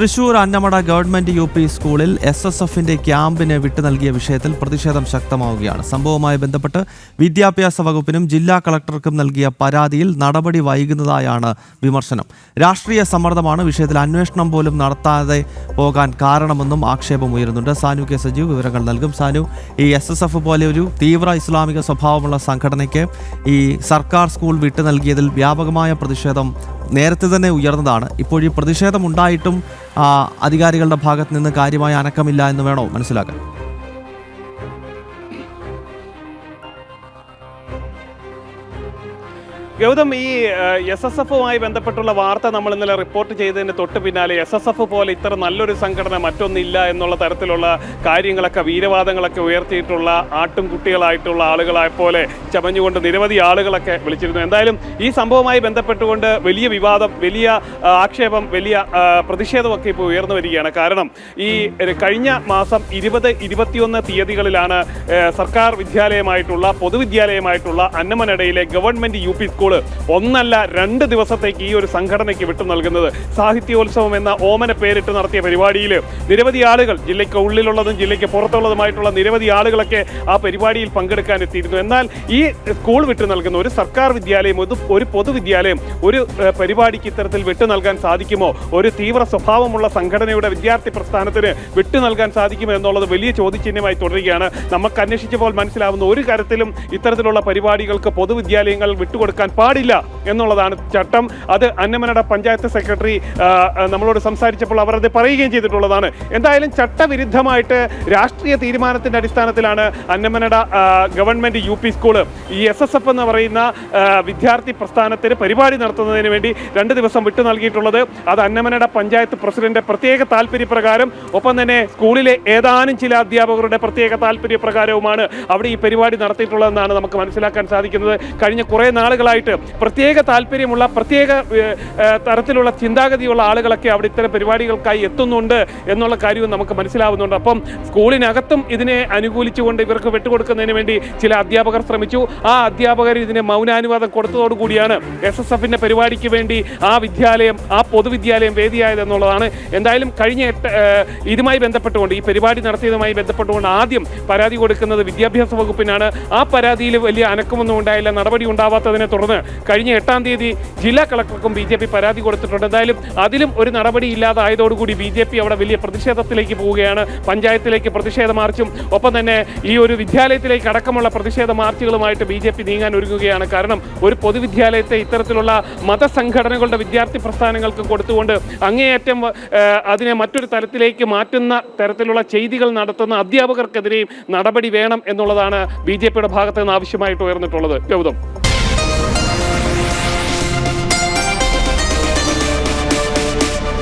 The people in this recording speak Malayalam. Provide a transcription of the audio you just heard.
Thrissur Annamanada government U P സ്കൂളിൽ SSFന്റെ ക്യാമ്പിന് വിട്ടു നൽകിയ വിഷയത്തിൽ പ്രതിഷേധം ശക്തമാവുകയാണ്. സംഭവവുമായി ബന്ധപ്പെട്ട് വിദ്യാഭ്യാസ വകുപ്പിനും ജില്ലാ കളക്ടർക്കും നൽകിയ പരാതിയിൽ നടപടി വൈകുന്നതായാണ് വിമർശനം. രാഷ്ട്രീയ സമ്മർദ്ദമാണ് വിഷയത്തിൽ അന്വേഷണം പോലും നടത്താതെ പോകാൻ കാരണമെന്നും ആക്ഷേപം ഉയരുന്നുണ്ട്. സാനു കെ സജീവ് വിവരങ്ങൾ നൽകും. സാനു, ഈ SSF പോലെ ഒരു തീവ്ര ഇസ്ലാമിക സ്വഭാവമുള്ള സംഘടനയ്ക്ക് ഈ സർക്കാർ സ്കൂൾ വിട്ടു നൽകിയതിൽ വ്യാപകമായ പ്രതിഷേധം നേരത്തെ തന്നെ ഉയർന്നതാണ്. ഇപ്പോൾ ഈ പ്രതിഷേധം ഉണ്ടായിട്ടും അധികാരികളുടെ ഭാഗത്ത് നിന്ന് കാര്യമായ അനക്കമില്ല എന്ന് വേണോ മനസ്സിലാക്കാൻ? ഗൗതം, ഈ SSFുമായി ബന്ധപ്പെട്ടുള്ള വാർത്ത നമ്മൾ ഇന്നലെ റിപ്പോർട്ട് ചെയ്തതിന് തൊട്ട് പിന്നാലെ SSF പോലെ ഇത്ര നല്ലൊരു സംഘടന മറ്റൊന്നില്ല എന്നുള്ള തരത്തിലുള്ള കാര്യങ്ങളൊക്കെ, വീരവാദങ്ങളൊക്കെ ഉയർത്തിയിട്ടുള്ള ആട്ടും കുട്ടികളായിട്ടുള്ള ആളുകളെ പോലെ ചമഞ്ഞുകൊണ്ട് നിരവധി ആളുകളൊക്കെ വിളിച്ചിരുന്നു. എന്തായാലും ഈ സംഭവവുമായി ബന്ധപ്പെട്ടുകൊണ്ട് വലിയ വിവാദം, വലിയ ആക്ഷേപം, വലിയ പ്രതിഷേധമൊക്കെ ഇപ്പോൾ ഉയർന്നു വരികയാണ്. കാരണം ഈ കഴിഞ്ഞ മാസം 20-21 തീയതികളിലാണ് സർക്കാർ വിദ്യാലയമായിട്ടുള്ള പൊതുവിദ്യാലയമായിട്ടുള്ള അന്നമനടയിലെ ഗവൺമെൻറ് UP സ്കൂൾ ഒന്നല്ല 2 ദിവസത്തേക്ക് ഈ ഒരു സംഘടനയ്ക്ക് വിട്ടു നൽകുന്നത്. സാഹിത്യോത്സവം എന്ന ഓമന പേരിട്ട് നടത്തിയ പരിപാടിയിൽ നിരവധി ആളുകൾ, ജില്ലയ്ക്ക് ഉള്ളിലുള്ളതും ജില്ലയ്ക്ക് പുറത്തുള്ളതുമായിട്ടുള്ള നിരവധി ആളുകളൊക്കെ ആ പരിപാടിയിൽ പങ്കെടുക്കാൻ എത്തിയിരുന്നു. എന്നാൽ ഈ സ്കൂൾ വിട്ടു നൽകുന്ന ഒരു സർക്കാർ വിദ്യാലയം, ഒരു പൊതുവിദ്യാലയം ഒരു പരിപാടിക്ക് ഇത്തരത്തിൽ വിട്ടു നൽകാൻ സാധിക്കുമോ? ഒരു തീവ്ര സ്വഭാവമുള്ള സംഘടനയുടെ വിദ്യാർത്ഥി പ്രസ്ഥാനത്തിന് വിട്ടു നൽകാൻ സാധിക്കുമോ എന്നുള്ളത് വലിയ ചോദ്യചിഹ്നമായി തുടരുകയാണ്. നമുക്ക് അന്വേഷിച്ചപ്പോൾ മനസ്സിലാവുന്ന ഒരു കാര്യത്തിലും ഇത്തരത്തിലുള്ള പരിപാടികൾക്ക് പൊതുവിദ്യാലയങ്ങൾ വിട്ടുകൊടുക്കാൻ പാടില്ല എന്നുള്ളതാണ് ചട്ടം. അത് അന്നമനട പഞ്ചായത്ത് സെക്രട്ടറി നമ്മളോട് സംസാരിച്ചപ്പോൾ അവർ അത് പറയുകയും ചെയ്തിട്ടുള്ളതാണ്. എന്തായാലും ചട്ടവിരുദ്ധമായിട്ട് രാഷ്ട്രീയ തീരുമാനത്തിന്റെ അടിസ്ഥാനത്തിലാണ് അന്നമനട ഗവൺമെന്റ് UP സ്കൂള് ഈ SSF എന്ന് പറയുന്ന വിദ്യാർത്ഥി പ്രസ്ഥാനത്തിന് പരിപാടി നടത്തുന്നതിന് വേണ്ടി 2 ദിവസം വിട്ടു നൽകിയിട്ടുള്ളത്. അത് അന്നമനട പഞ്ചായത്ത് പ്രസിഡന്റ് പ്രത്യേക താല്പര്യപ്രകാരം, ഒപ്പം തന്നെ സ്കൂളിലെ ഏതാനും ചില അധ്യാപകരുടെ പ്രത്യേക താല്പര്യപ്രകാരവുമാണ് അവിടെ ഈ പരിപാടി നടത്തിയിട്ടുള്ളതെന്നാണ് നമുക്ക് മനസ്സിലാക്കാൻ സാധിക്കുന്നത്. കഴിഞ്ഞ കുറേ നാളുകളായിട്ട് പ്രത്യേക താല്പര്യമുള്ള, പ്രത്യേക തരത്തിലുള്ള ചിന്താഗതിയുള്ള ആളുകളൊക്കെ അവിടെ ഇത്തരം പരിപാടികൾക്കായി എത്തുന്നുണ്ട് എന്നുള്ള കാര്യവും നമുക്ക് മനസ്സിലാവുന്നുണ്ട്. അപ്പം സ്കൂളിനകത്തും ഇതിനെ അനുകൂലിച്ചുകൊണ്ട് ഇവർക്ക് വിട്ടുകൊടുക്കുന്നതിന് വേണ്ടി ചില അധ്യാപകർ ശ്രമിച്ചു. ആ അധ്യാപകർ ഇതിന് മൗനാനുവാദം കൊടുത്തതോടുകൂടിയാണ് SSFന്റെ പരിപാടിക്ക് വേണ്ടി ആ വിദ്യാലയം, ആ പൊതുവിദ്യാലയം വേദിയായത് എന്നുള്ളതാണ്. എന്തായാലും കഴിഞ്ഞ ഇതുമായി ബന്ധപ്പെട്ടുകൊണ്ട്, ഈ പരിപാടി നടത്തിയതുമായി ബന്ധപ്പെട്ടുകൊണ്ട് ആദ്യം പരാതി കൊടുക്കുന്നത് വിദ്യാഭ്യാസ വകുപ്പിനാണ്. ആ പരാതിയിൽ വലിയ അനക്കമൊന്നും ഉണ്ടായില്ല. നടപടി ഉണ്ടാവാത്തതിനെ തുടർന്ന് കഴിഞ്ഞ 8-ാം തീയതി ജില്ലാ കളക്ടർക്കും BJP പരാതി കൊടുത്തിട്ടുണ്ട്. എന്തായാലും അതിലും ഒരു നടപടി ഇല്ലാതായതോടുകൂടി BJP അവിടെ വലിയ പ്രതിഷേധത്തിലേക്ക് പോവുകയാണ്. പഞ്ചായത്തിലേക്ക് പ്രതിഷേധ മാർച്ചും ഒപ്പം തന്നെ ഈ ഒരു വിദ്യാലയത്തിലേക്ക് അടക്കമുള്ള പ്രതിഷേധ മാർച്ചുകളുമായിട്ട് BJP നീങ്ങാൻ ഒരുങ്ങുകയാണ്. കാരണം ഒരു പൊതുവിദ്യാലയത്തെ ഇത്തരത്തിലുള്ള മതസംഘടനകളുടെ വിദ്യാർത്ഥി പ്രസ്ഥാനങ്ങൾക്ക് കൊടുത്തുകൊണ്ട് അങ്ങേയറ്റം അതിനെ മറ്റൊരു തലത്തിലേക്ക് മാറ്റുന്ന തരത്തിലുള്ള ചെയ്തികൾ നടത്തുന്ന അധ്യാപകർക്കെതിരെയും നടപടി വേണം എന്നുള്ളതാണ് BJPയുടെ ഭാഗത്ത് നിന്ന് ആവശ്യമായിട്ട് ഉയർന്നിട്ടുള്ളത്. ഗൗതം.